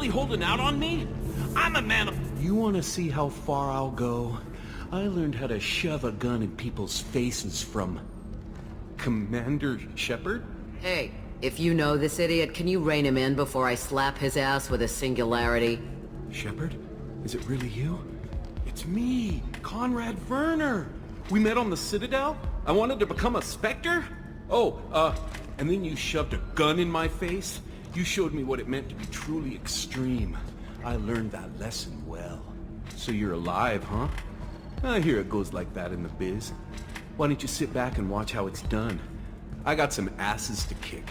really holding out on me? I'm a man of... You want to see how far I'll go? I learned how to shove a gun in people's faces from... Commander Shepard? Hey, if you know this idiot, can you rein him in before I slap his ass with a singularity? Shepard? Is it really you? It's me, Conrad Werner! We met on the Citadel? I wanted to become a Spectre? Oh, and then you shoved a gun in my face? You showed me what it meant to be truly extreme. I learned that lesson well. So you're alive, huh? I hear it goes like that in the biz. Why don't you sit back and watch how it's done? I got some asses to kick.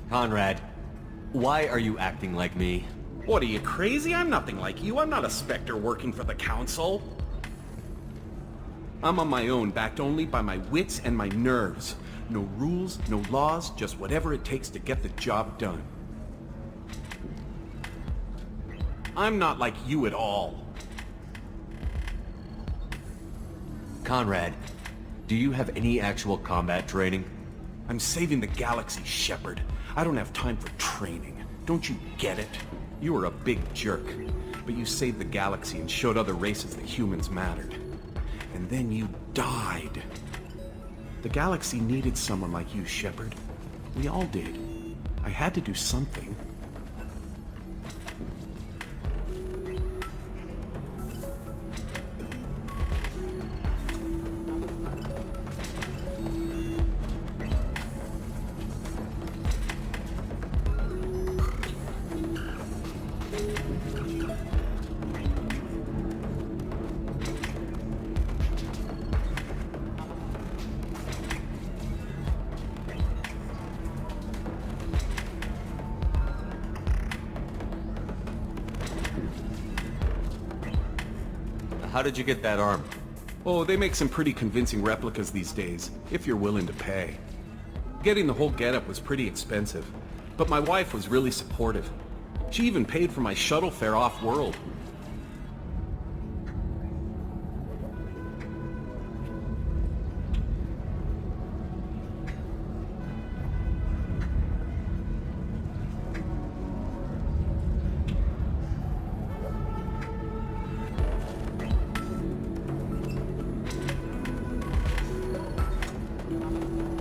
Conrad, why are you acting like me? What, are you crazy? I'm nothing like you. I'm not a Spectre working for the Council. I'm on my own, backed only by my wits and my nerves. No rules, no laws, just whatever it takes to get the job done. I'm not like you at all. Conrad, do you have any actual combat training? I'm saving the galaxy, Shepard. I don't have time for training. Don't you get it? You were a big jerk, but you saved the galaxy and showed other races that humans mattered. And then you died. The galaxy needed someone like you, Shepard. We all did. I had to do something. How did you get that arm? Oh, they make some pretty convincing replicas these days, if you're willing to pay. Getting the whole getup was pretty expensive, but my wife was really supportive. She even paid for my shuttle fare off-world.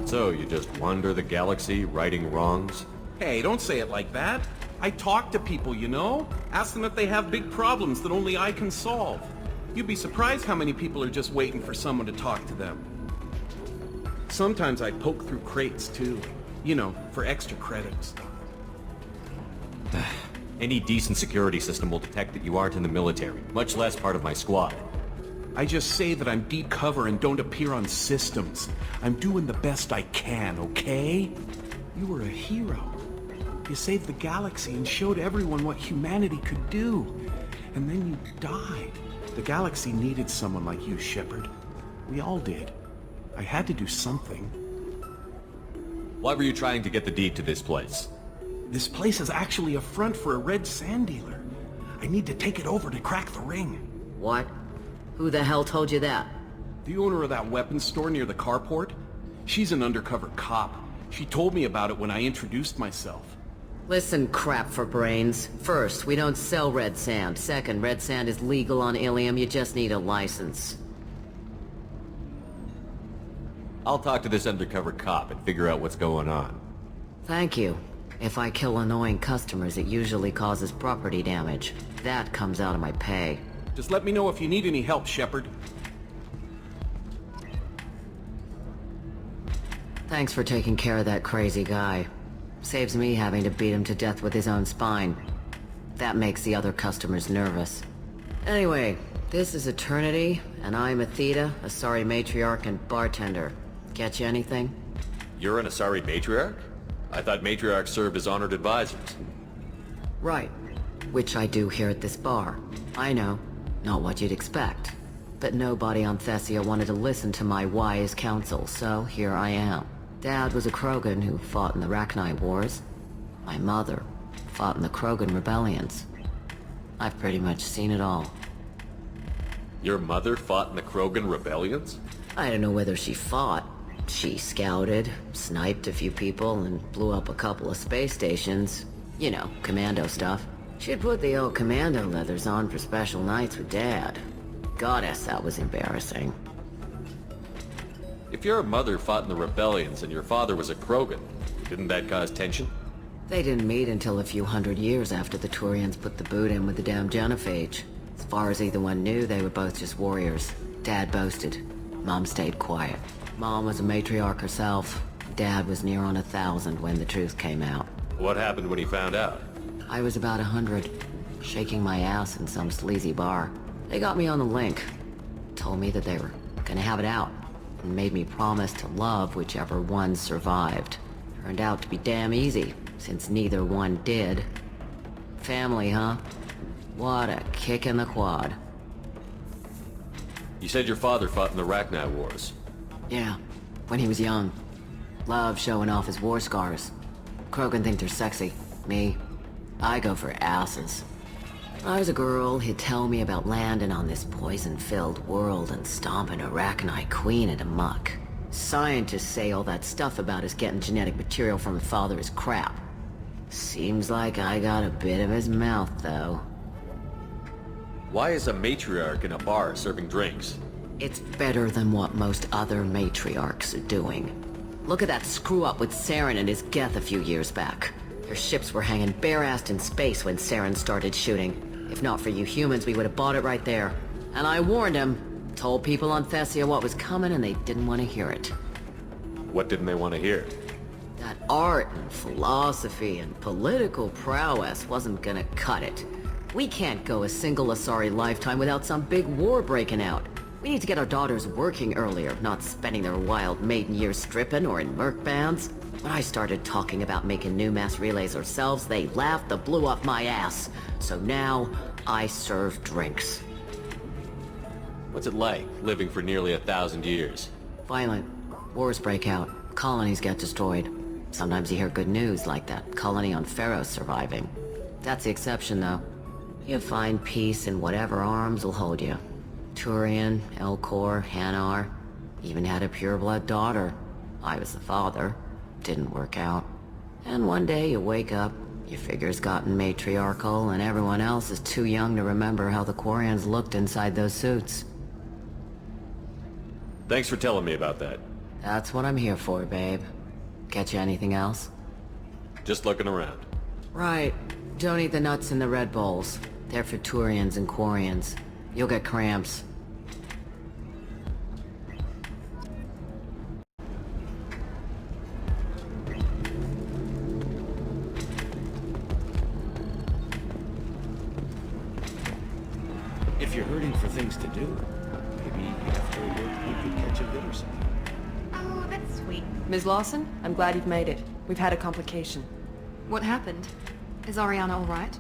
So, you just wander the galaxy, righting wrongs? Hey, don't say it like that. I talk to people, you know? Ask them if they have big problems that only I can solve. You'd be surprised how many people are just waiting for someone to talk to them. Sometimes I poke through crates, too. You know, for extra credits. Any decent security system will detect that you aren't in the military, much less part of my squad. I just say that I'm deep cover and don't appear on systems. I'm doing the best I can, okay? You were a hero. You saved the galaxy and showed everyone what humanity could do. And then you died. The galaxy needed someone like you, Shepard. We all did. I had to do something. Why were you trying to get the deed to this place? This place is actually a front for a red sand dealer. I need to take it over to crack the ring. What? Who the hell told you that? The owner of that weapons store near the carport. She's an undercover cop. She told me about it when I introduced myself. Listen, crap for brains. First, we don't sell red sand. Second, red sand is legal on Illium. You just need a license. I'll talk to this undercover cop and figure out what's going on. Thank you. If I kill annoying customers, it usually causes property damage. That comes out of my pay. Just let me know if you need any help, Shepard. Thanks for taking care of that crazy guy. Saves me having to beat him to death with his own spine. That makes the other customers nervous. Anyway, this is Eternity, and I'm Athena, a sorry matriarch and bartender. Get you anything? You're an Asari matriarch? I thought matriarchs served as honored advisors. Right. Which I do here at this bar. I know. Not what you'd expect. But nobody on Thessia wanted to listen to my wise counsel, so here I am. Dad was a Krogan who fought in the Rachni Wars. My mother fought in the Krogan rebellions. I've pretty much seen it all. Your mother fought in the Krogan rebellions? I don't know whether she fought. She scouted, sniped a few people, and blew up a couple of space stations. You know, commando stuff. She'd put the old commando leathers on for special nights with Dad. Goddess, that was embarrassing. If your mother fought in the rebellions and your father was a Krogan, didn't that cause tension? They didn't meet until a few hundred years after the Turians put the boot in with the damn genophage. As far as either one knew, they were both just warriors. Dad boasted. Mom stayed quiet. Mom was a matriarch herself. Dad was near on 1,000 when the truth came out. What happened when he found out? I was about 100, shaking my ass in some sleazy bar. They got me on the link. Told me that they were gonna have it out, and made me promise to love whichever one survived. Turned out to be damn easy, since neither one did. Family, huh? What a kick in the quad. You said your father fought in the Rachni Wars. Yeah, when he was young. Loved showing off his war scars. Krogan think they're sexy. Me, I go for asses. When I was a girl, he'd tell me about landing on this poison-filled world and stomping a Rachni queen into muck. Scientists say all that stuff about us getting genetic material from her father is crap. Seems like I got a bit of his mouth, though. Why is a matriarch in a bar serving drinks? It's better than what most other matriarchs are doing. Look at that screw-up with Saren and his Geth a few years back. Their ships were hanging bare-assed in space when Saren started shooting. If not for you humans, we would have bought it right there. And I warned him. Told people on Thessia what was coming and they didn't want to hear it. What didn't they want to hear? That art and philosophy and political prowess wasn't gonna cut it. We can't go a single Asari lifetime without some big war breaking out. We need to get our daughters working earlier, not spending their wild maiden years stripping or in merc bands. When I started talking about making new mass relays ourselves, they laughed the blue off my ass. So now, I serve drinks. What's it like, living for nearly 1,000 years? Violent. Wars break out. Colonies get destroyed. Sometimes you hear good news, like that colony on Pharaoh surviving. That's the exception, though. You find peace in whatever arms will hold you. Turian, Elcor, Hanar. Even had a pureblood daughter. I was the father. Didn't work out. And one day you wake up, your figure's gotten matriarchal, and everyone else is too young to remember how the Quarians looked inside those suits. Thanks for telling me about that. That's what I'm here for, babe. Get you anything else? Just looking around. Right. Don't eat the nuts in the Red Bowls. They're for Turians and Quarians. You'll get cramps. If you're hurting for things to do, maybe after work we could catch a bit or something. Oh, that's sweet. Ms. Lawson, I'm glad you've made it. We've had a complication. What happened? Is Ariana all right?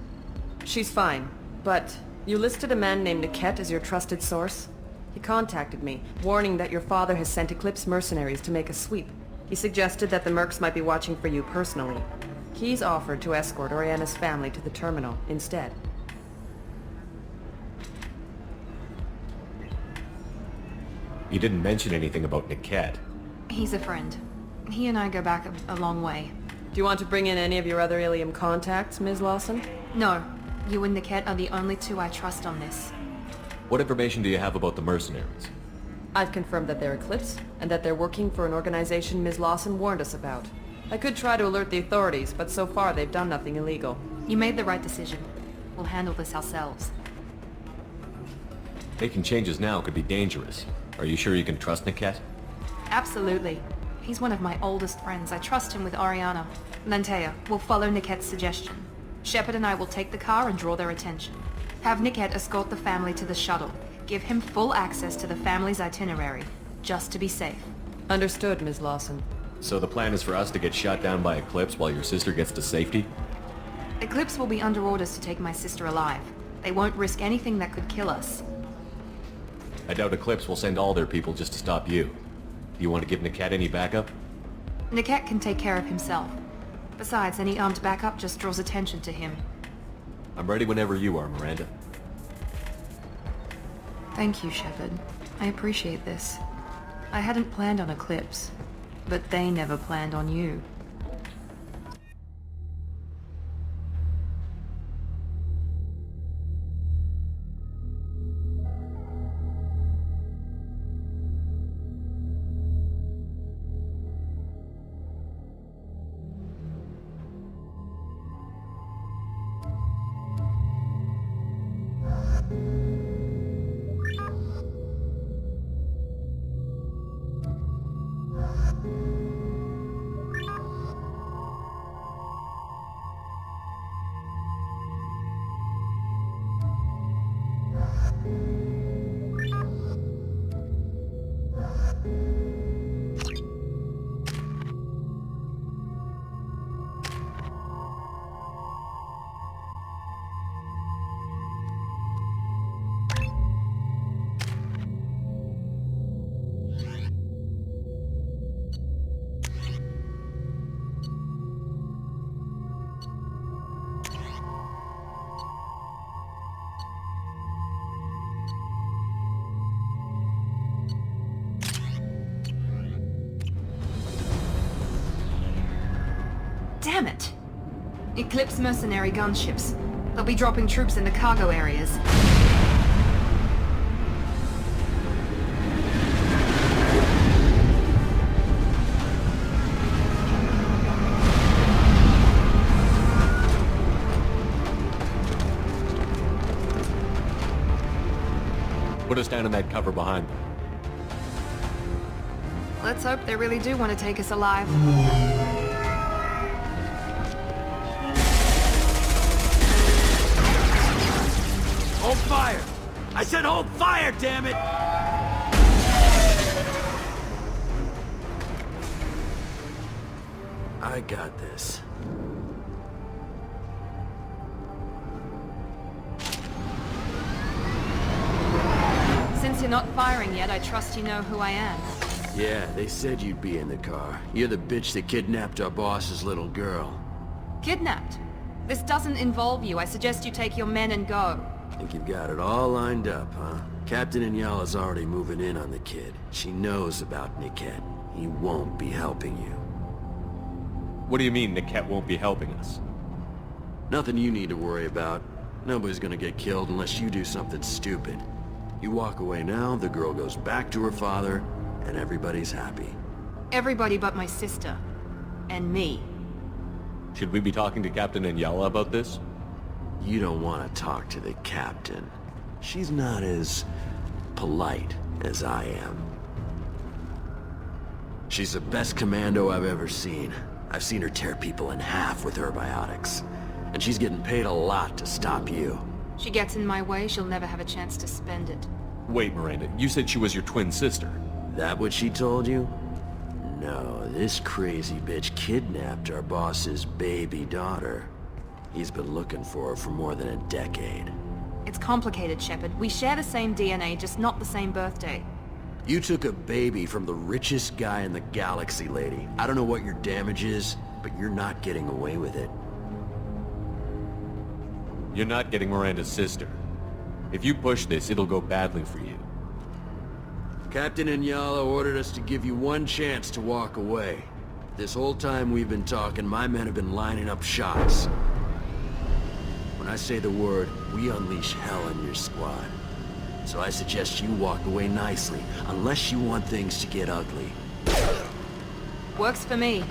She's fine, but you listed a man named Niket as your trusted source. He contacted me, warning that your father has sent Eclipse mercenaries to make a sweep. He suggested that the mercs might be watching for you personally. He's offered to escort Oriana's family to the terminal instead. You didn't mention anything about Niket. He's a friend. He and I go back a long way. Do you want to bring in any of your other Illium contacts, Ms. Lawson? No. You and Niket are the only two I trust on this. What information do you have about the mercenaries? I've confirmed that they're Eclipse, and that they're working for an organization Ms. Lawson warned us about. I could try to alert the authorities, but so far they've done nothing illegal. You made the right decision. We'll handle this ourselves. Making changes now could be dangerous. Are you sure you can trust Niket? Absolutely. He's one of my oldest friends. I trust him with Ariana. Lantea, we'll follow Niket's suggestion. Shepard and I will take the car and draw their attention. Have Niket escort the family to the shuttle. Give him full access to the family's itinerary, just to be safe. Understood, Ms. Lawson. So the plan is for us to get shot down by Eclipse while your sister gets to safety? Eclipse will be under orders to take my sister alive. They won't risk anything that could kill us. I doubt Eclipse will send all their people just to stop you. Do you want to give Niket any backup? Niket can take care of himself. Besides, any armed backup just draws attention to him. I'm ready whenever you are, Miranda. Thank you, Shepard. I appreciate this. I hadn't planned on Eclipse, but they never planned on you. Damn it! Eclipse mercenary gunships. They'll be dropping troops in the cargo areas. Put us down in that cover behind them. Let's hope they really do want to take us alive. Hold fire! I said hold fire, damn it! I got this. Since you're not firing yet, I trust you know who I am. Yeah, they said you'd be in the car. You're the bitch that kidnapped our boss's little girl. Kidnapped? This doesn't involve you. I suggest you take your men and go. Think you've got it all lined up, huh? Captain Inyala's already moving in on the kid. She knows about Niket. He won't be helping you. What do you mean Niket won't be helping us? Nothing you need to worry about. Nobody's gonna get killed unless you do something stupid. You walk away now, the girl goes back to her father, and everybody's happy. Everybody but my sister. And me. Should we be talking to Captain Inyala about this? You don't want to talk to the captain. She's not as polite as I am. She's the best commando I've ever seen. I've seen her tear people in half with her biotics. And she's getting paid a lot to stop you. She gets in my way, she'll never have a chance to spend it. Wait, Miranda, you said she was your twin sister. That what she told you? No, this crazy bitch kidnapped our boss's baby daughter. He's been looking for her for more than a decade. It's complicated, Shepard. We share the same DNA, just not the same birthday. You took a baby from the richest guy in the galaxy, lady. I don't know what your damage is, but you're not getting away with it. You're not getting Miranda's sister. If you push this, it'll go badly for you. Captain Inyala ordered us to give you one chance to walk away. This whole time we've been talking, my men have been lining up shots. When I say the word, we unleash hell in your squad. So I suggest you walk away nicely, unless you want things to get ugly. Works for me.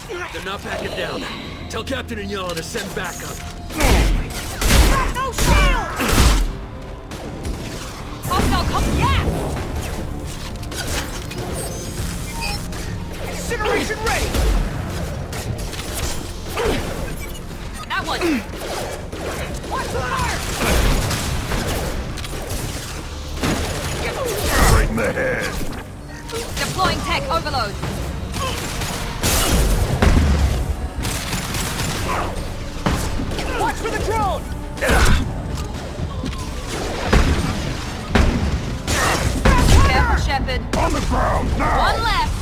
They're not backing down. Tell Captain Inyala to send backup. No shield! Hostile, come gas! Incineration ready! That one! Watch the fire! Right in the head. Deploying tech overload. Watch for the drone! Careful, Shepard. On the ground, now! One left.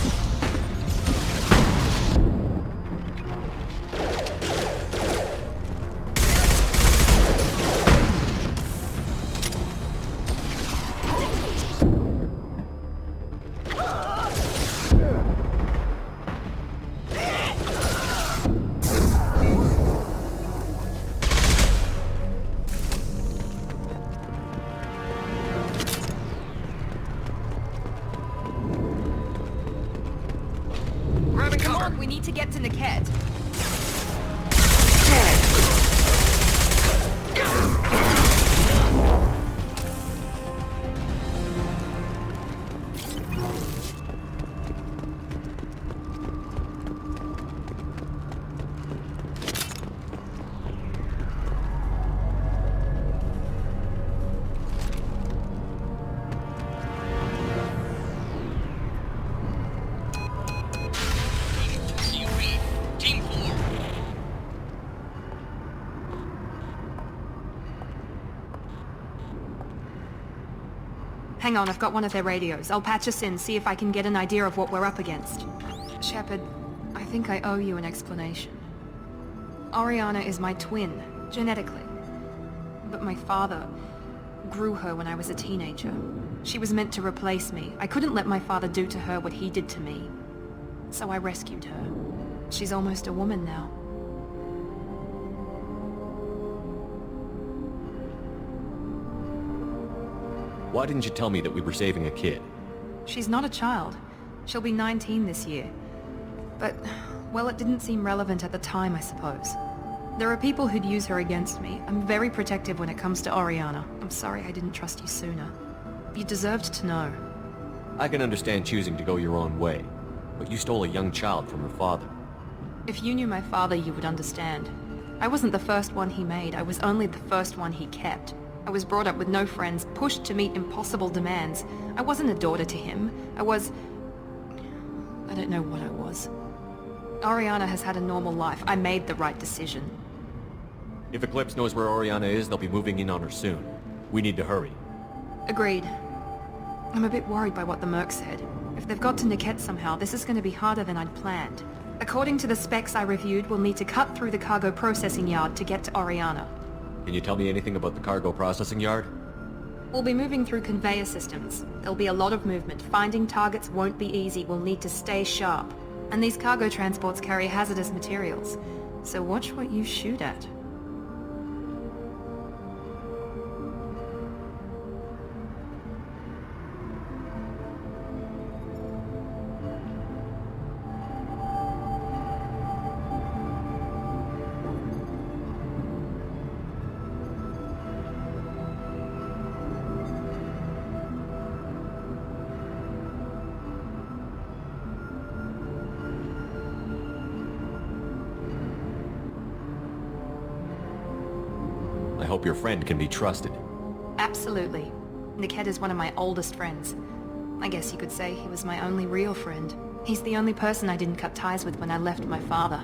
Come on, we need to get to Niket. Hang on, I've got one of their radios. I'll patch us in, see if I can get an idea of what we're up against. Shepard, I think I owe you an explanation. Oriana is my twin, genetically. But my father grew her when I was a teenager. She was meant to replace me. I couldn't let my father do to her what he did to me. So I rescued her. She's almost a woman now. Why didn't you tell me that we were saving a kid? She's not a child. She'll be 19 this year. But, well, it didn't seem relevant at the time, I suppose. There are people who'd use her against me. I'm very protective when it comes to Oriana. I'm sorry I didn't trust you sooner. You deserved to know. I can understand choosing to go your own way, but you stole a young child from her father. If you knew my father, you would understand. I wasn't the first one he made. I was only the first one he kept. I was brought up with no friends, pushed to meet impossible demands. I wasn't a daughter to him. I don't know what I was. Oriana has had a normal life. I made the right decision. If Eclipse knows where Oriana is, they'll be moving in on her soon. We need to hurry. Agreed. I'm a bit worried by what the Merc said. If they've got to Niket somehow, this is going to be harder than I'd planned. According to the specs I reviewed, we'll need to cut through the cargo processing yard to get to Oriana. Can you tell me anything about the cargo processing yard? We'll be moving through conveyor systems. There'll be a lot of movement. Finding targets won't be easy. We'll need to stay sharp. And these cargo transports carry hazardous materials. So watch what you shoot at. I hope your friend can be trusted. Absolutely. Niket is one of my oldest friends. I guess you could say he was my only real friend. He's the only person I didn't cut ties with when I left my father.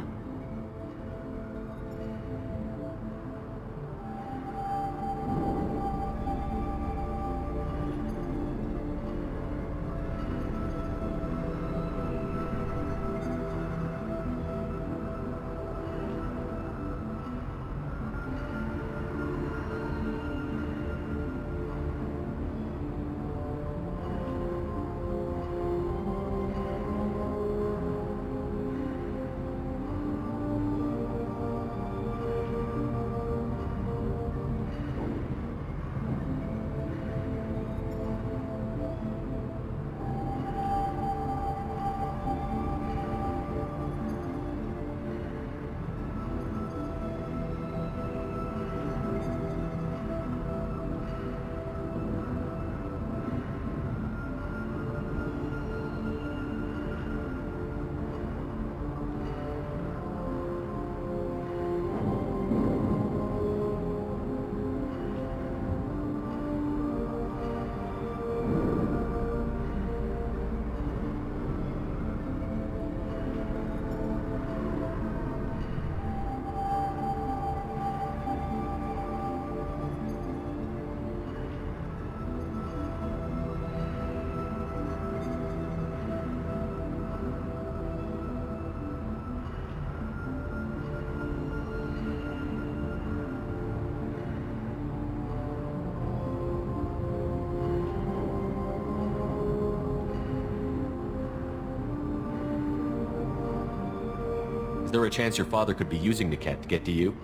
Is there a chance your father could be using Niket to get to you?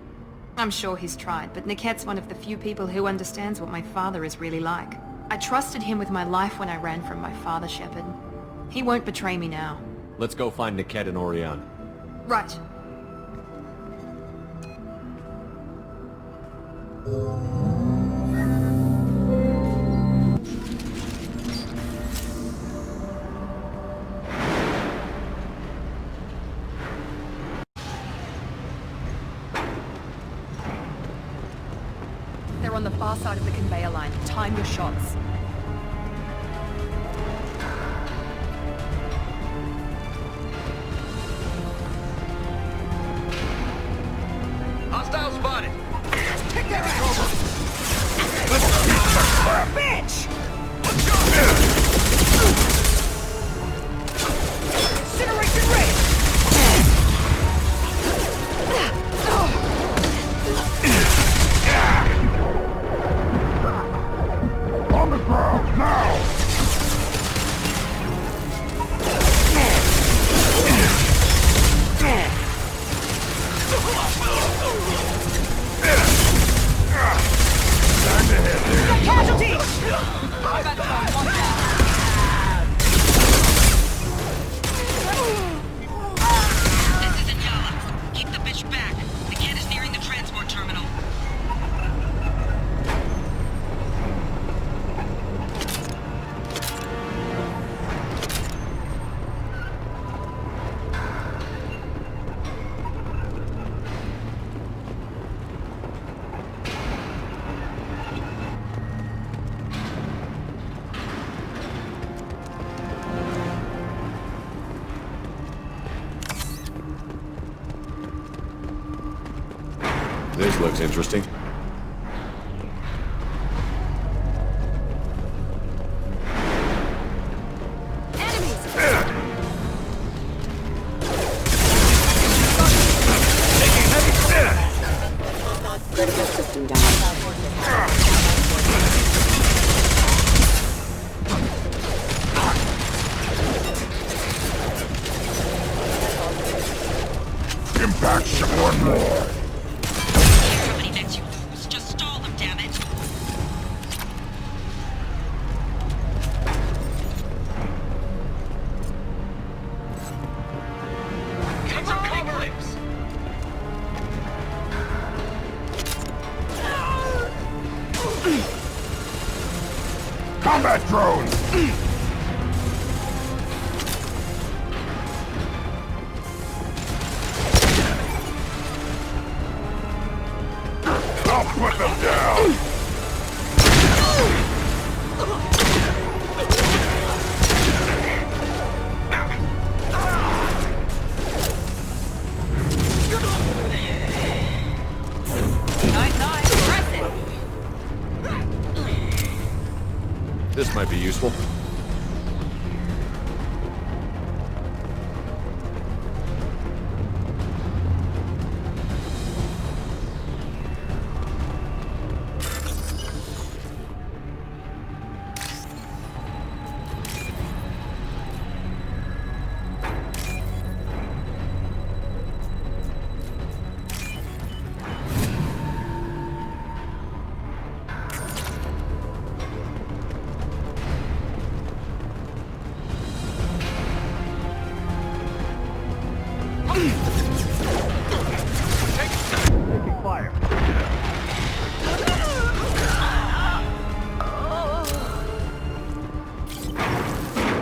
I'm sure he's tried, but Niket's one of the few people who understands what my father is really like. I trusted him with my life when I ran from my father, Shepard. He won't betray me now. Let's go find Niket and Oriana. Right. They're on the far side of the conveyor line. Time your shots. Hostile spotted! Kick their ass! Bitch! Let's go! This looks interesting. Critical system down. Impact one more. Somebody next you fools. Just stall them, damn it. Combat drones! I'll put them down! This might be useful.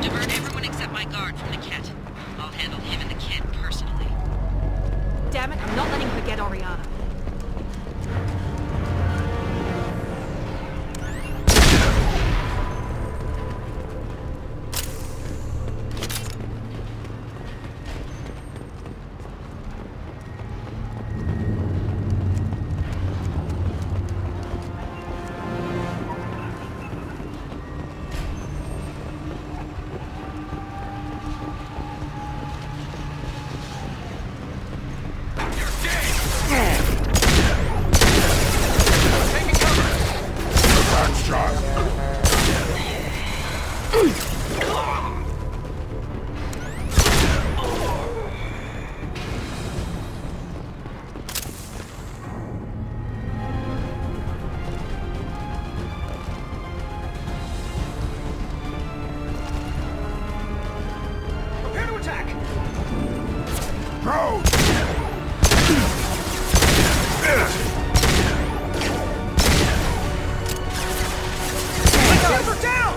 Divert everyone except my guard from Niket. I'll handle him and the kid personally. Damn it, I'm not letting her get Oriana. Prepare to attack! Drones! Guys are down!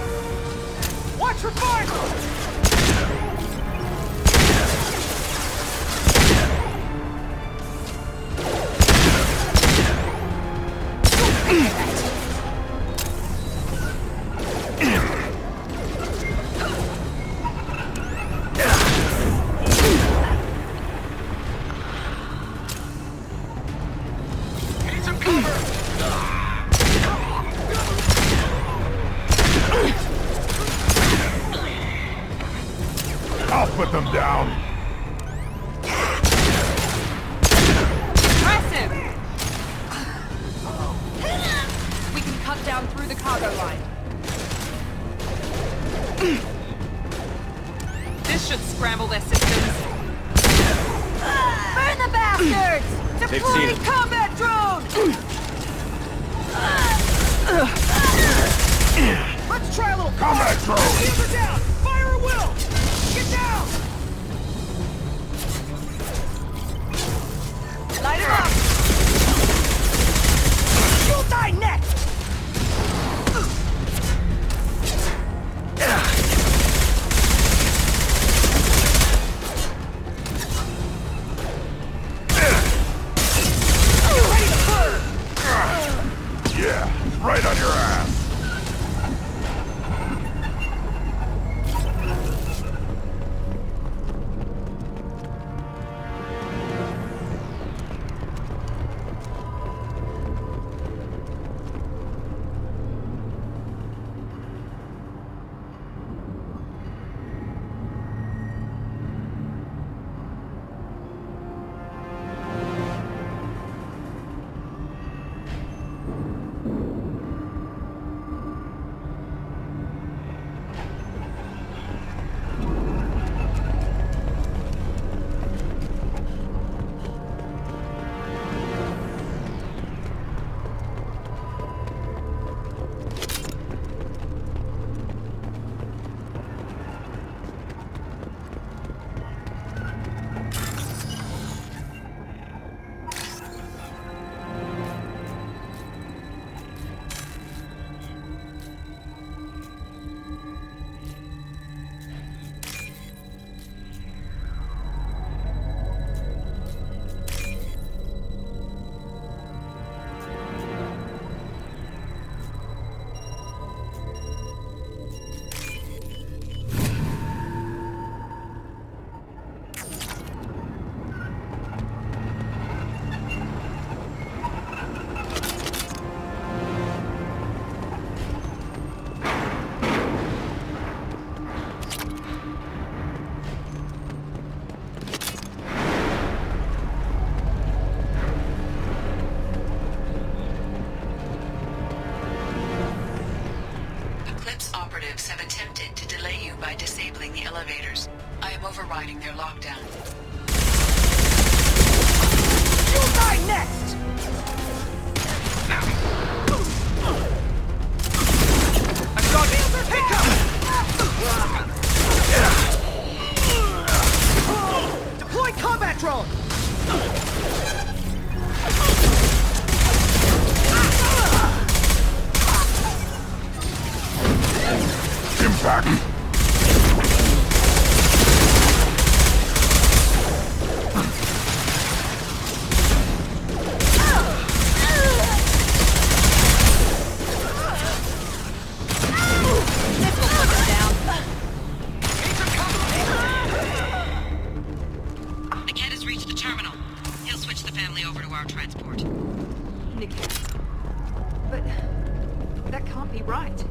Watch for fire! Need some cover! I'll put them down! Impressive! We can cut down through the cargo line. This should scramble their systems. Burn the bastards! They've Deploy seen it. combat drone! Let's try a little Combat drone! Shields are down! Fire at will! Get down! Light it up! You'll die next! You're ready to burn! Yeah, right on your ass! elevators. I am overriding their lockdown. You'll die next! I've got it! Take cover! Deploy combat drone! Impact! Niket has reached the terminal. He'll switch the family over to our transport. Niket. But that can't be right.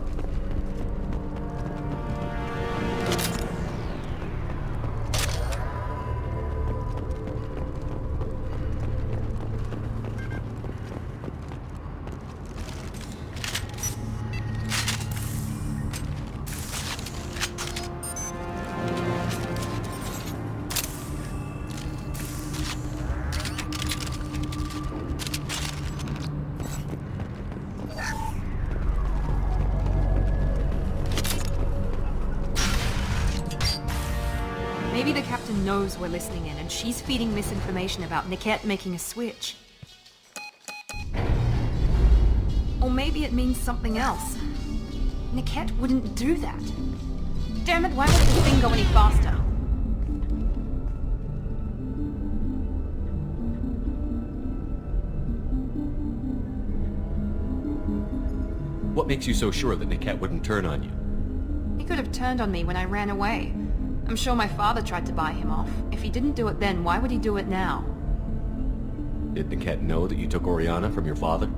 Maybe the captain knows we're listening in, and she's feeding misinformation about Niket making a switch. Or maybe it means something else. Niket wouldn't do that. Damn it, why won't the thing go any faster? What makes you so sure that Niket wouldn't turn on you? He could have turned on me when I ran away. I'm sure my father tried to buy him off. If he didn't do it then, why would he do it now? Did Niket know that you took Oriana from your father?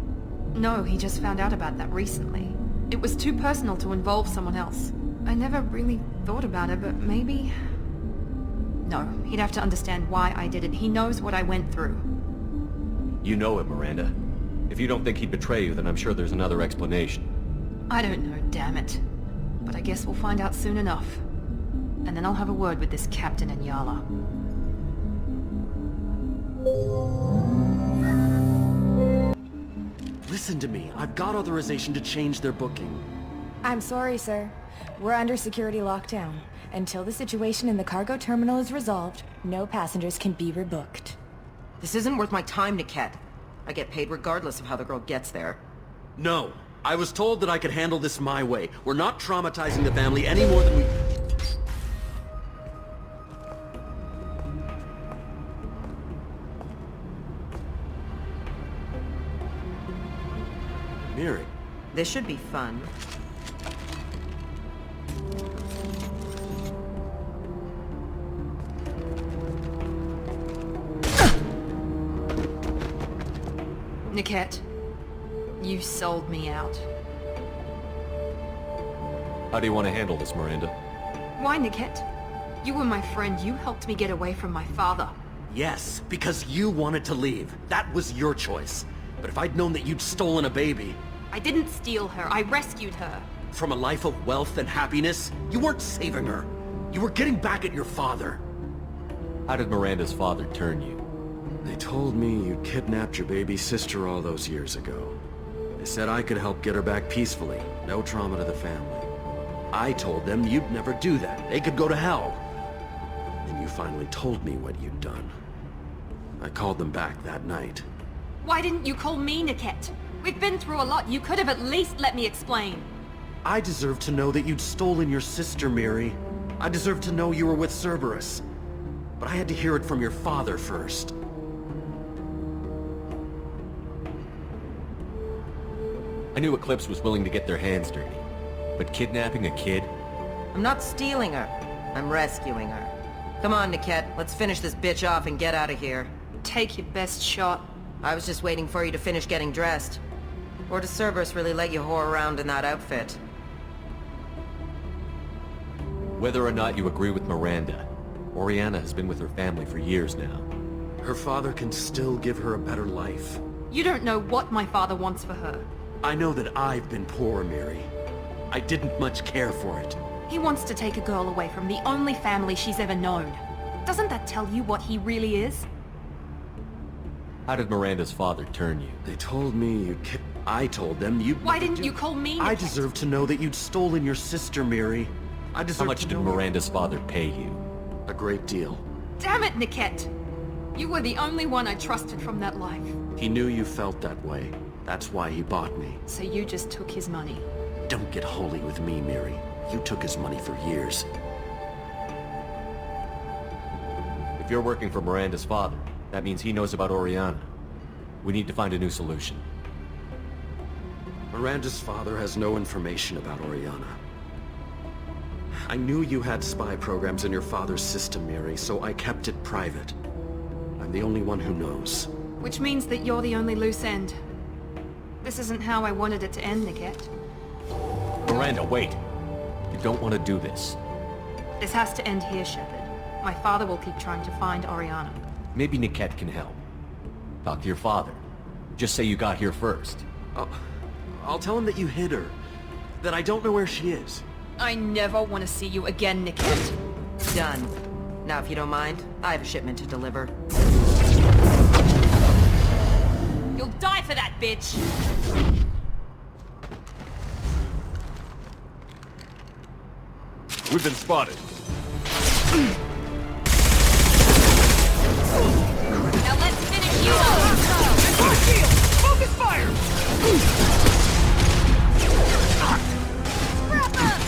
No, he just found out about that recently. It was too personal to involve someone else. I never really thought about it, but maybe... No, he'd have to understand why I did it. He knows what I went through. You know him, Miranda. If you don't think he'd betray you, then I'm sure there's another explanation. I don't know, damn it. But I guess we'll find out soon enough. And then I'll have a word with this captain and Yala. Listen to me. I've got authorization to change their booking. I'm sorry, sir. We're under security lockdown. Until the situation in the cargo terminal is resolved, no passengers can be rebooked. This isn't worth my time, Niket. I get paid regardless of how the girl gets there. No. I was told that I could handle this my way. We're not traumatizing the family any more than we... Miri. This should be fun. Niket, you sold me out. How do you want to handle this, Miranda? Why, Niket? You were my friend. You helped me get away from my father. Yes, because you wanted to leave. That was your choice. But if I'd known that you'd stolen a baby... I didn't steal her. I rescued her. From a life of wealth and happiness, you weren't saving her. You were getting back at your father. How did Miranda's father turn you? They told me you kidnapped your baby sister all those years ago. They said I could help get her back peacefully. No trauma to the family. I told them you'd never do that. They could go to hell. Then you finally told me what you'd done. I called them back that night. Why didn't you call me, Niket? We've been through a lot. You could have at least let me explain. I deserve to know that you'd stolen your sister, Miri. I deserve to know you were with Cerberus. But I had to hear it from your father first. I knew Eclipse was willing to get their hands dirty. But kidnapping a kid? I'm not stealing her. I'm rescuing her. Come on, Niket. Let's finish this bitch off and get out of here. Take your best shot. I was just waiting for you to finish getting dressed. Or does Cerberus really let you whore around in that outfit? Whether or not you agree with Miranda, Oriana has been with her family for years now. Her father can still give her a better life. You don't know what my father wants for her. I know that I've been poor, Miri. I didn't much care for it. He wants to take a girl away from the only family she's ever known. Doesn't that tell you what he really is? How did Miranda's father turn you? They told me I told them you... Why didn't you call me? I deserve to know that you'd stolen your sister, Miri. I deserve How much did Miranda's father pay you? A great deal. Damn it, Niket! You were the only one I trusted from that life. He knew you felt that way. That's why he bought me. So you just took his money. Don't get holy with me, Miri. You took his money for years. If you're working for Miranda's father, that means he knows about Oriana. We need to find a new solution. Miranda's father has no information about Oriana. I knew you had spy programs in your father's system, Miri, so I kept it private. I'm the only one who knows. Which means that you're the only loose end. This isn't how I wanted it to end, Niket. Miranda, wait! You don't want to do this. This has to end here, Shepard. My father will keep trying to find Oriana. Maybe Niket can help. Talk to your father. Just say you got here first. I'll tell him that you hid her. That I don't know where she is. I never want to see you again, Niket. Done. Now, if you don't mind, I have a shipment to deliver. You'll die for that, bitch! We've been spotted. Now let's finish you off! Focus fire! Wrap up!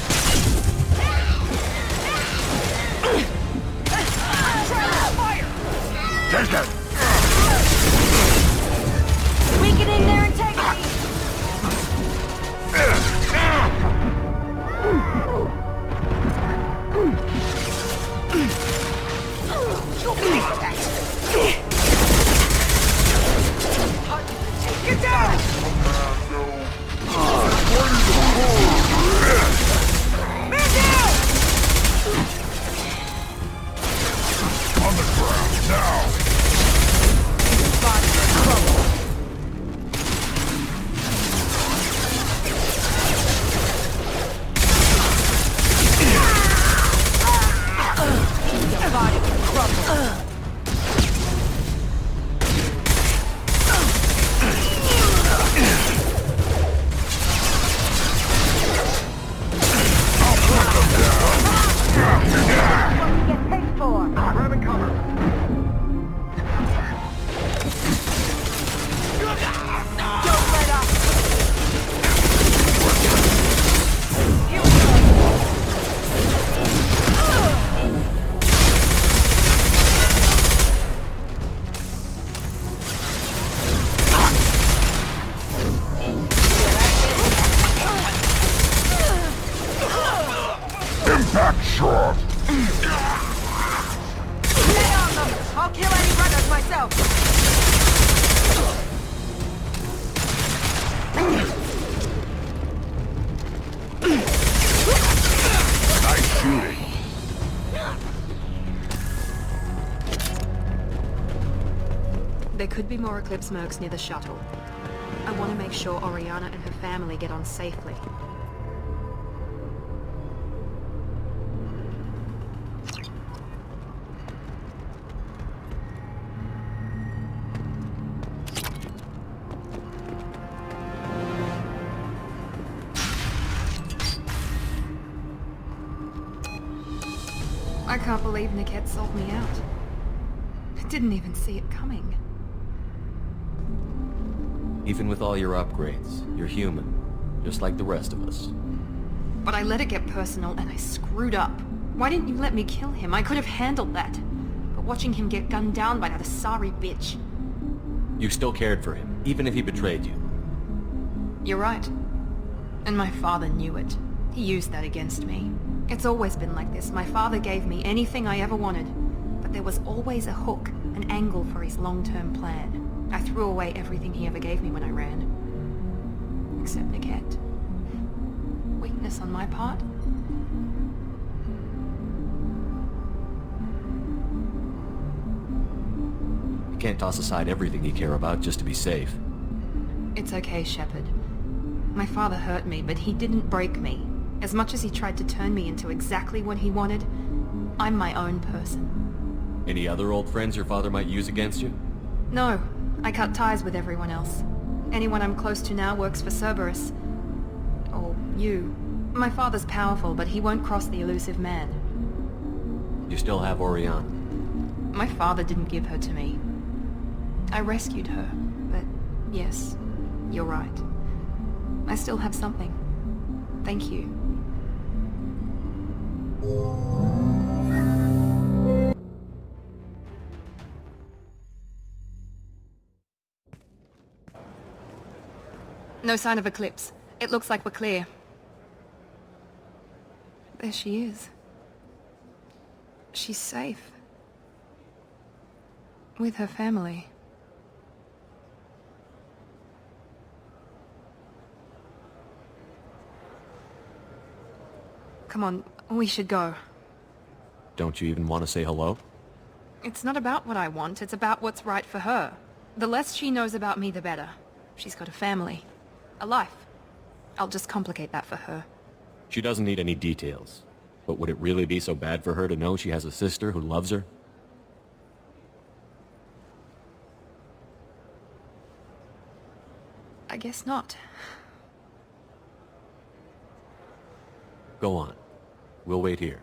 Fire! Take it! Weakening their integrity! Get down! Man down! On the ground, now! Grabbing cover. Don't let up. Here we go. Impact shot! Stay on them! I'll kill any runners myself! Nice shooting. There could be more Eclipse mercs near the shuttle. I want to make sure Oriana and her family get on safely. I can't believe Niket sold me out. I didn't even see it coming. Even with all your upgrades, you're human, just like the rest of us. But I let it get personal and I screwed up. Why didn't you let me kill him? I could have handled that. But watching him get gunned down by that Asari bitch... You still cared for him, even if he betrayed you. You're right. And my father knew it. He used that against me. It's always been like this. My father gave me anything I ever wanted. But there was always a hook, an angle for his long-term plan. I threw away everything he ever gave me when I ran. Except Niket. Weakness on my part? You can't toss aside everything you care about just to be safe. It's okay, Shepard. My father hurt me, but he didn't break me. As much as he tried to turn me into exactly what he wanted, I'm my own person. Any other old friends your father might use against you? No, I cut ties with everyone else. Anyone I'm close to now works for Cerberus. Or you. My father's powerful, but he won't cross the elusive man. You still have Oriana. My father didn't give her to me. I rescued her, but yes, you're right. I still have something. Thank you. No sign of Eclipse. It looks like we're clear. There she is. She's safe. With her family. Come on, we should go. Don't you even want to say hello? It's not about what I want, it's about what's right for her. The less she knows about me, the better. She's got a family. A life. I'll just complicate that for her. She doesn't need any details. But would it really be so bad for her to know she has a sister who loves her? I guess not. Go on. We'll wait here.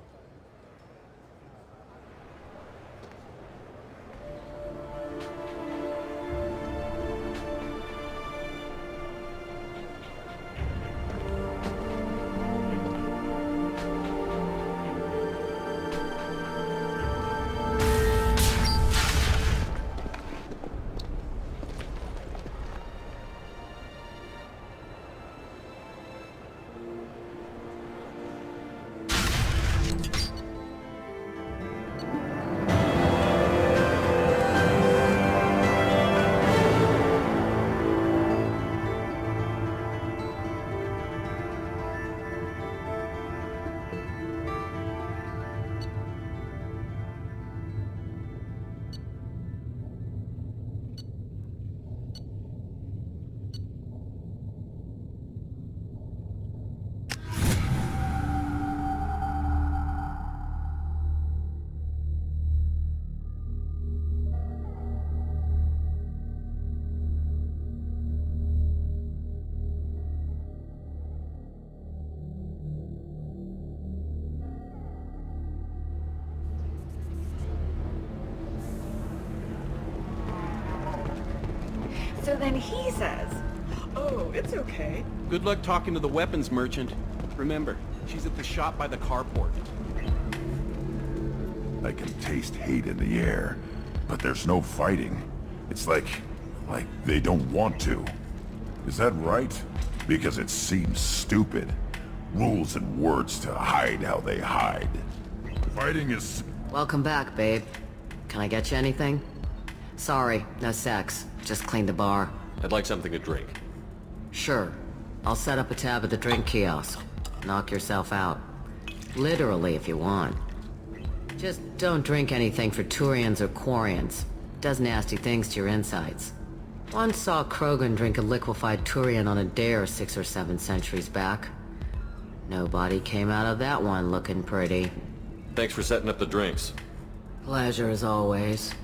So then he says, oh, it's okay. Good luck talking to the weapons merchant. Remember, she's at the shop by the carport. I can taste hate in the air, but there's no fighting. It's like they don't want to. Is that right? Because it seems stupid. Rules and words to hide how they hide. Fighting is... Welcome back, babe. Can I get you anything? Sorry, no sex. Just clean the bar. I'd like something to drink. Sure. I'll set up a tab at the drink kiosk. Knock yourself out. Literally, if you want. Just don't drink anything for Turians or Quarians. Does nasty things to your insides. Once saw Krogan drink a liquefied Turian on a dare 6 or 7 centuries back. Nobody came out of that one looking pretty. Thanks for setting up the drinks. Pleasure as always.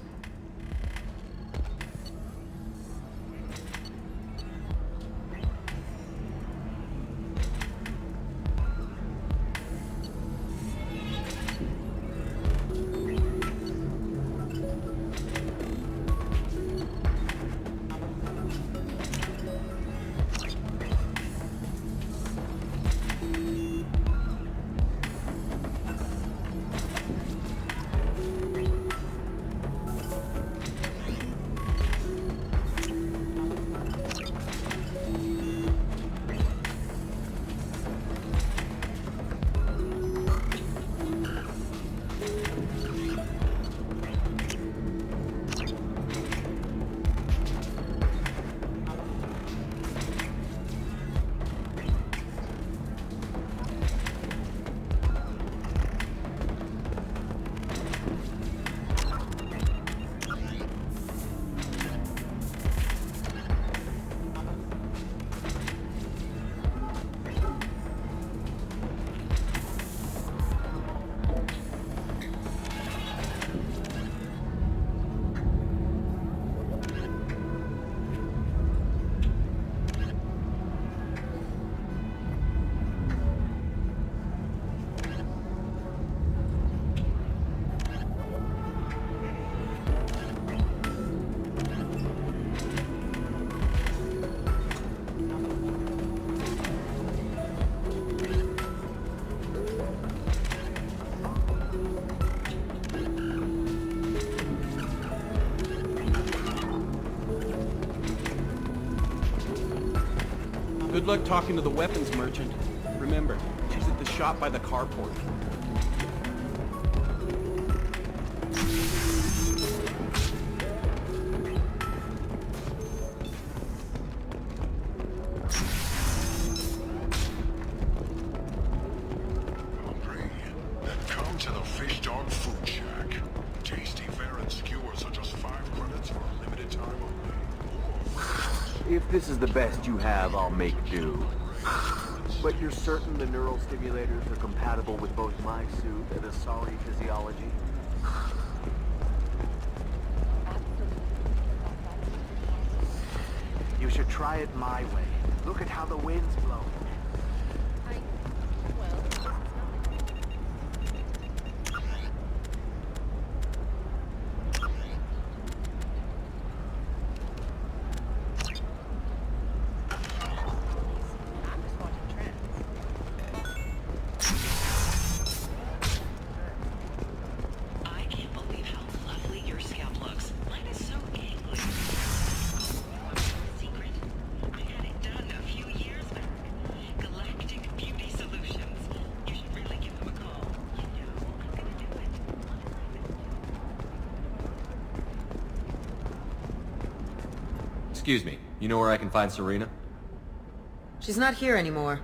Good luck talking to the weapons merchant. Remember, she's at the shop by the carport. Come to the Fish Dog Food Shack. Tasty fare and skewers are just 5 credits for a limited time only. If this is the best you have, I'll make do. But you're certain the neural stimulators are compatible with both my suit and Asari physiology? You should try it my way. Look at how the wind's blowing. Excuse me, you know where I can find Serena? She's not here anymore.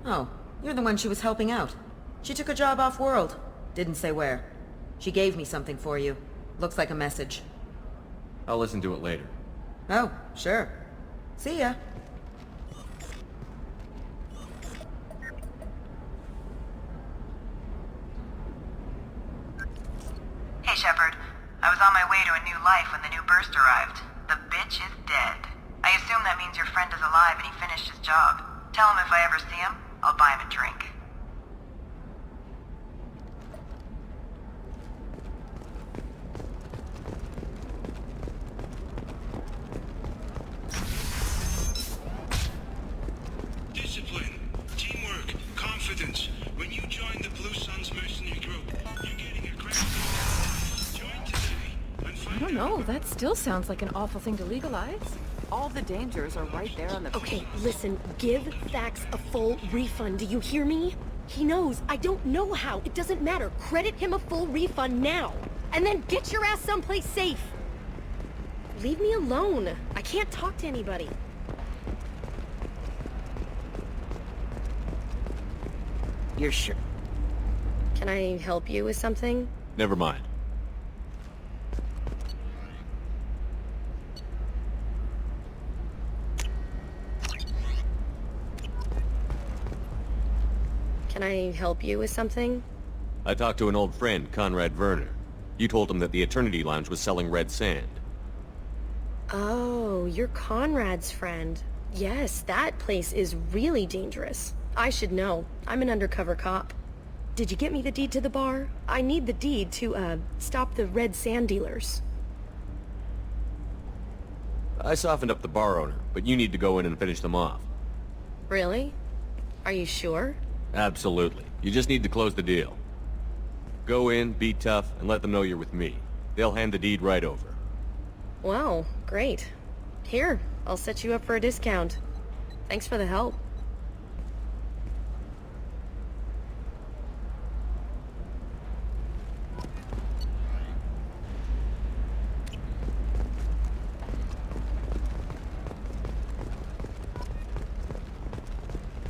Oh, you're the one she was helping out. She took a job off-world. Didn't say where. She gave me something for you. Looks like a message. I'll listen to it later. Oh, sure. See ya. Hey, Shepard. I was on my way to a new life when the new burst arrived. The bitch is dead. I assume that means your friend is alive and he finished his job. Tell him if I ever see him, I'll buy him a drink. Discipline, teamwork, confidence. When you join the Blue Suns mercenary group, you're getting a crash course. Join today and find I don't know, that still sounds like an awful thing to legalize. All the dangers are right there on the... Okay, listen, give Thax a full refund, do you hear me? He knows, I don't know how, it doesn't matter. Credit him a full refund now, and then get your ass someplace safe. Leave me alone, I can't talk to anybody. You're sure? Can I help you with something? Never mind. Can I help you with something? I talked to an old friend, Conrad Werner. You told him that the Eternity Lounge was selling red sand. Oh, you're Conrad's friend. Yes, that place is really dangerous. I should know. I'm an undercover cop. Did you get me the deed to the bar? I need the deed to, stop the red sand dealers. I softened up the bar owner, but you need to go in and finish them off. Really? Are you sure? Absolutely. You just need to close the deal. Go in, be tough, and let them know you're with me. They'll hand the deed right over. Wow, great. Here, I'll set you up for a discount. Thanks for the help.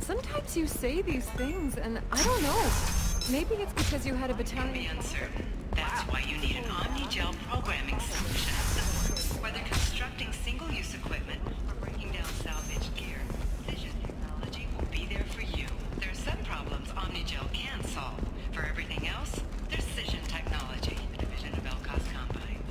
Sometimes you say these things, and I don't know. Maybe it's because you had a battalion... Be uncertain. That's why you need an Omni-Gel programming solution that works. Whether constructing single-use equipment or breaking down salvaged gear, Vision technology will be there for you. There are some problems Omni-Gel can solve. For everything else, there's Cision technology, a division of Elcos Combine.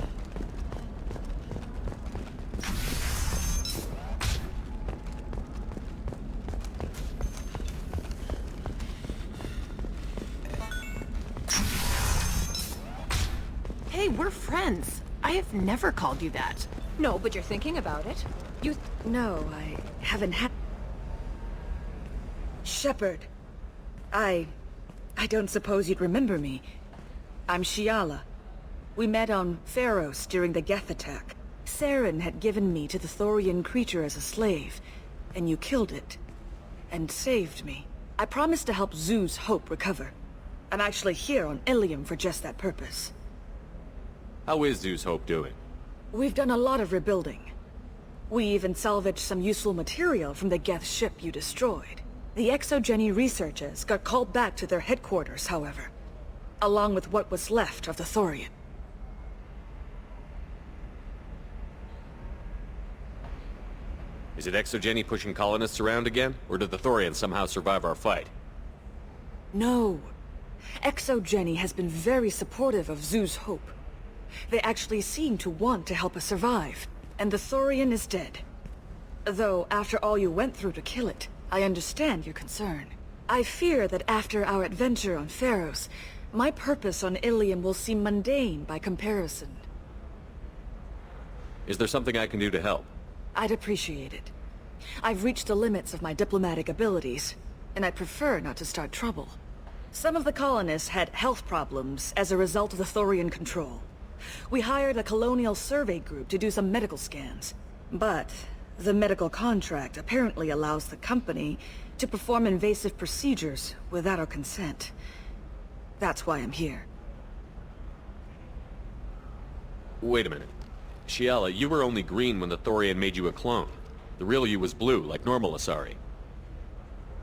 Hey, we're friends. I have never called you that. No, but you're thinking about it. You... No, I haven't had... Shepard. I don't suppose you'd remember me. I'm Shiala. We met on Pharos during the Geth attack. Saren had given me to the Thorian creature as a slave, and you killed it. and saved me. I promised to help Zoo's Hope recover. I'm actually here on Illium for just that purpose. How is Zeus Hope doing? We've done a lot of rebuilding. We even salvaged some useful material from the Geth ship you destroyed. The Exogeny researchers got called back to their headquarters, however, along with what was left of the Thorian. Is it Exogeny pushing colonists around again, or did the Thorians somehow survive our fight? No. Exogeny has been very supportive of Zoo's Hope. They actually seem to want to help us survive, and the Thorian is dead. Though, after all you went through to kill it, I understand your concern. I fear that after our adventure on Pharos, my purpose on Illium will seem mundane by comparison. Is there something I can do to help? I'd appreciate it. I've reached the limits of my diplomatic abilities, and I'd prefer not to start trouble. Some of the colonists had health problems as a result of the Thorian control. We hired a colonial survey group to do some medical scans. But the medical contract apparently allows the company to perform invasive procedures without our consent. That's why I'm here. Wait a minute. Shiala, you were only green when the Thorian made you a clone. The real you was blue, like normal Asari.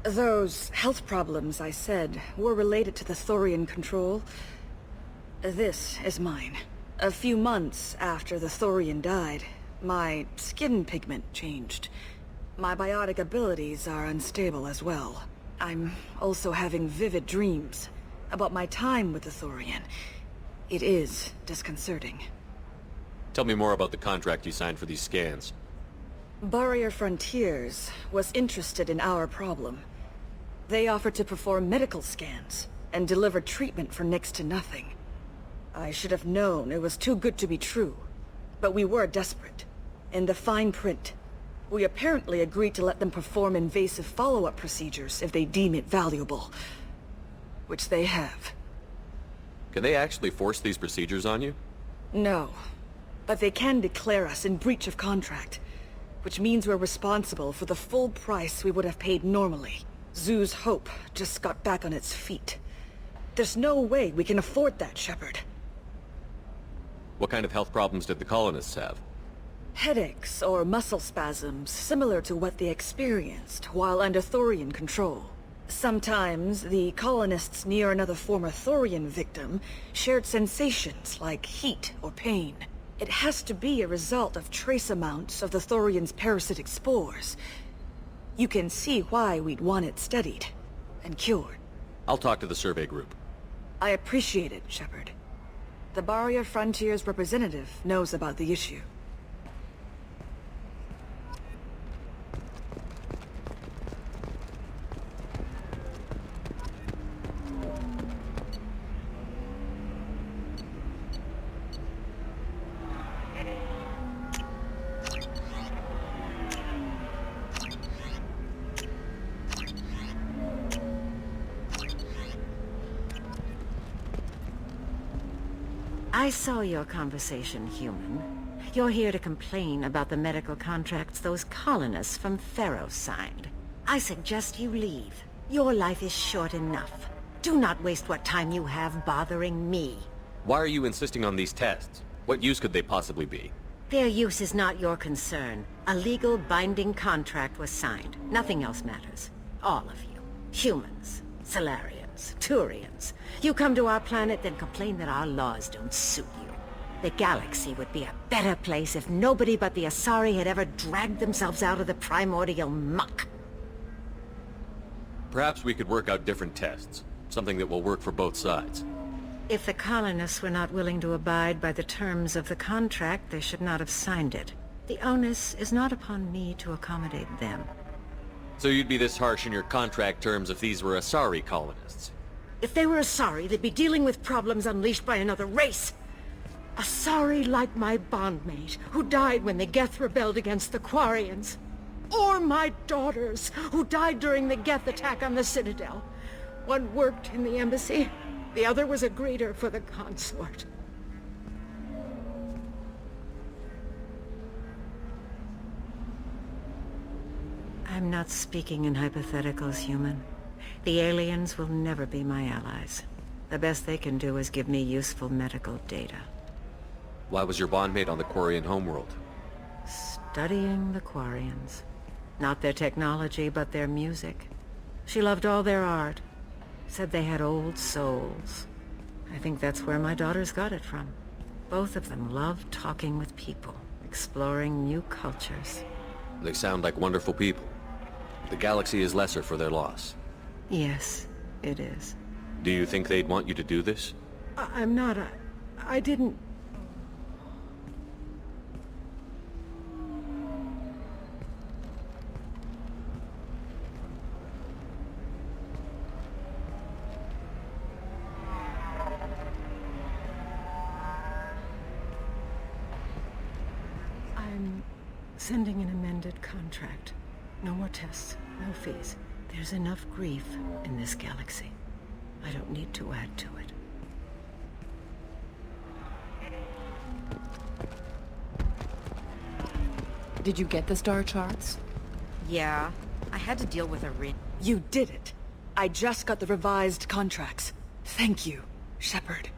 Those health problems I said were related to the Thorian control. This is mine. A few months after the Thorian died, my skin pigment changed. My biotic abilities are unstable as well. I'm also having vivid dreams about my time with the Thorian. It is disconcerting. Tell me more about the contract you signed for these scans. Barrier Frontiers was interested in our problem. They offered to perform medical scans and deliver treatment for next to nothing. I should have known it was too good to be true, but we were desperate. In the fine print, we apparently agreed to let them perform invasive follow-up procedures if they deem it valuable. Which they have. Can they actually force these procedures on you? No. But they can declare us in breach of contract, which means we're responsible for the full price we would have paid normally. Zoo's Hope just got back on its feet. There's no way we can afford that, Shepard. What kind of health problems did the colonists have? Headaches or muscle spasms similar to what they experienced while under Thorian control. Sometimes the colonists near another former Thorian victim shared sensations like heat or pain. It has to be a result of trace amounts of the Thorian's parasitic spores. You can see why we'd want it studied and cured. I'll talk to the survey group. I appreciate it, Shepard. The Barrier Frontiers representative knows about the issue. I saw your conversation, human. You're here to complain about the medical contracts those colonists from Pharos signed. I suggest you leave. Your life is short enough. Do not waste what time you have bothering me. Why are you insisting on these tests? What use could they possibly be? Their use is not your concern. A legal binding contract was signed. Nothing else matters. All of you. Humans, Salarians, Turians. You come to our planet, then complain that our laws don't suit you. The galaxy would be a better place if nobody but the Asari had ever dragged themselves out of the primordial muck. Perhaps we could work out different tests. Something that will work for both sides. If the colonists were not willing to abide by the terms of the contract, they should not have signed it. The onus is not upon me to accommodate them. So you'd be this harsh in your contract terms if these were Asari colonists? If they were Asari, they'd be dealing with problems unleashed by another race. Asari like my bondmate, who died when the Geth rebelled against the Quarians. Or my daughters, who died during the Geth attack on the Citadel. One worked in the embassy, the other was a greeter for the consort. I'm not speaking in hypotheticals, human. The aliens will never be my allies. The best they can do is give me useful medical data. Why was your bondmate on the Quarian homeworld? Studying the Quarians. Not their technology, but their music. She loved all their art. Said they had old souls. I think that's where my daughters got it from. Both of them love talking with people, exploring new cultures. They sound like wonderful people. The galaxy is lesser for their loss. Yes, it is. Do you think they'd want you to do this? I'm not. I didn't... I'm sending an amended contract. No more tests, no fees. There's enough grief in this galaxy. I don't need to add to it. Did you get the star charts? Yeah, I had to deal with a You did it. I just got the revised contracts. Thank you, Shepard.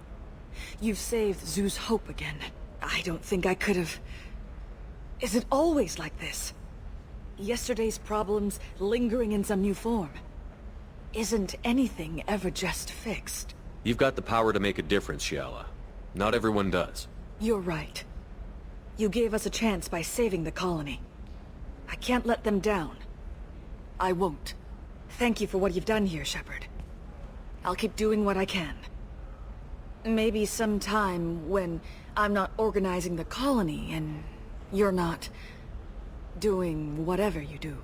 You've saved Zoo's hope again. I don't think I could have... Is it always like this? Yesterday's problems lingering in some new form. Isn't anything ever just fixed? You've got the power to make a difference, Shiala. Not everyone does. You're right. You gave us a chance by saving the colony. I can't let them down. I won't. Thank you for what you've done here, Shepard. I'll keep doing what I can. Maybe sometime when I'm not organizing the colony and you're not doing whatever you do.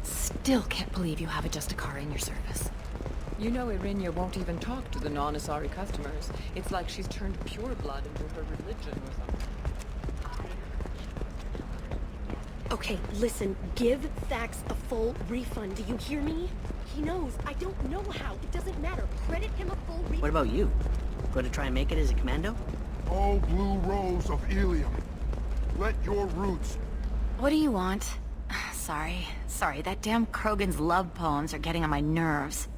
Still can't believe you have a Justicar in your service. You know Irinia won't even talk to the non-Asari customers. It's like she's turned pure blood into her religion or something. Okay, listen, give Thax a full refund, do you hear me? He knows, I don't know how, it doesn't matter. Credit him a full refund. What about you? Going to try and make it as a commando? Oh, Blue Rose of Illium. Let your roots... What do you want? Sorry, that damn Krogan's love poems are getting on my nerves.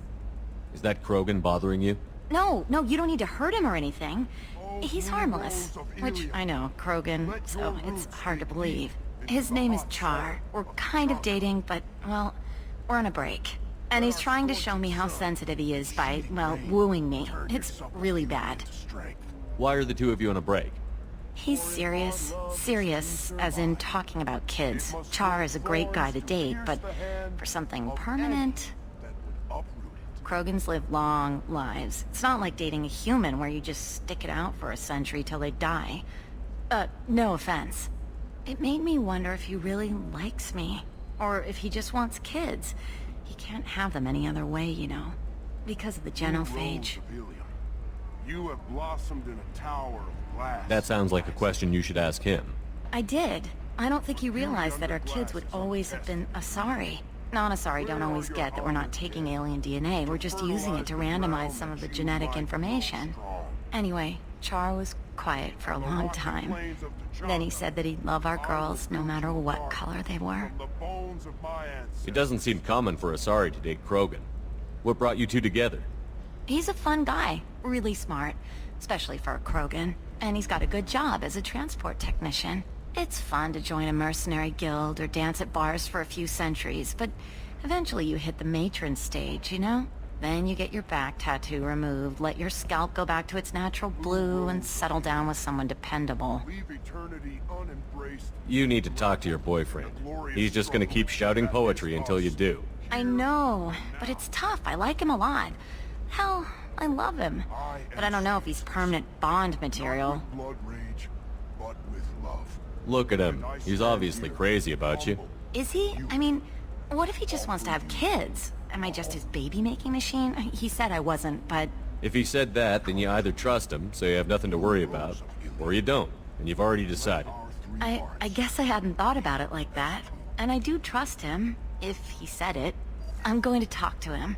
Is that Krogan bothering you? No, you don't need to hurt him or anything. He's harmless. Which, I know, Krogan, so it's hard to believe. His name is Char. We're kind of dating, but, well, we're on a break. And he's trying to show me how sensitive he is by, well, wooing me. It's really bad. Why are the two of you on a break? He's serious. Serious, as in talking about kids. Char is a great guy to date, but for something permanent... Krogans live long lives. It's not like dating a human where you just stick it out for a century till they die. No offense. It made me wonder if he really likes me. Or if he just wants kids. He can't have them any other way, you know. Because of the genophage. You have blossomed in a tower of glass. That sounds like a question you should ask him. I did. I don't think he realized that our kids would always have been Asari. Non-Asari don't always get that we're not taking alien DNA, we're just using it to randomize some of the genetic information. Anyway, Char was quiet for a long time. Then he said that he'd love our girls no matter what color they were. It doesn't seem common for Asari to date Krogan. What brought you two together? He's a fun guy, really smart, especially for a Krogan. And he's got a good job as a transport technician. It's fun to join a mercenary guild or dance at bars for a few centuries, but eventually you hit the matron stage, you know? Then you get your back tattoo removed, let your scalp go back to its natural blue, and settle down with someone dependable. You need to talk to your boyfriend. He's just gonna keep shouting poetry until you do. I know, but it's tough. I like him a lot. Hell, I love him. But I don't know if he's permanent Bond material. Look at him. He's obviously crazy about you. Is he? I mean, what if he just wants to have kids? Am I just his baby-making machine? He said I wasn't, but... If he said that, then you either trust him, so you have nothing to worry about, or you don't, and you've already decided. I guess I hadn't thought about it like that. And I do trust him, if he said it. I'm going to talk to him.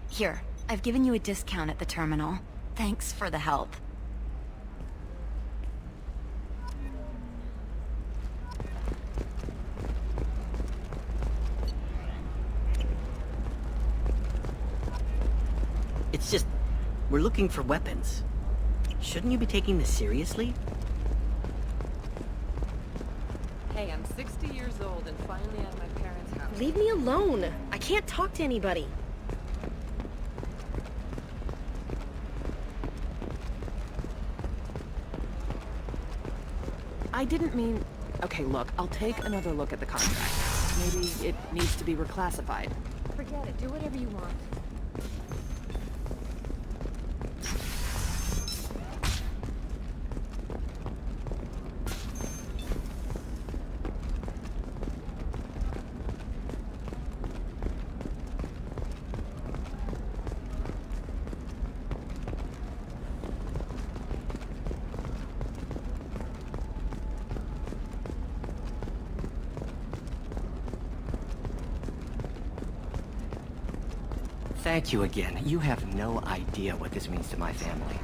Here, I've given you a discount at the terminal. Thanks for the help. It's just, we're looking for weapons. Shouldn't you be taking this seriously? Hey, I'm 60 years old and finally at my parents' house. Leave me alone. I can't talk to anybody. I didn't mean... Okay, look, I'll take another look at the contract. Maybe it needs to be reclassified. Forget it. Do whatever you want. Thank you again. You have no idea what this means to my family.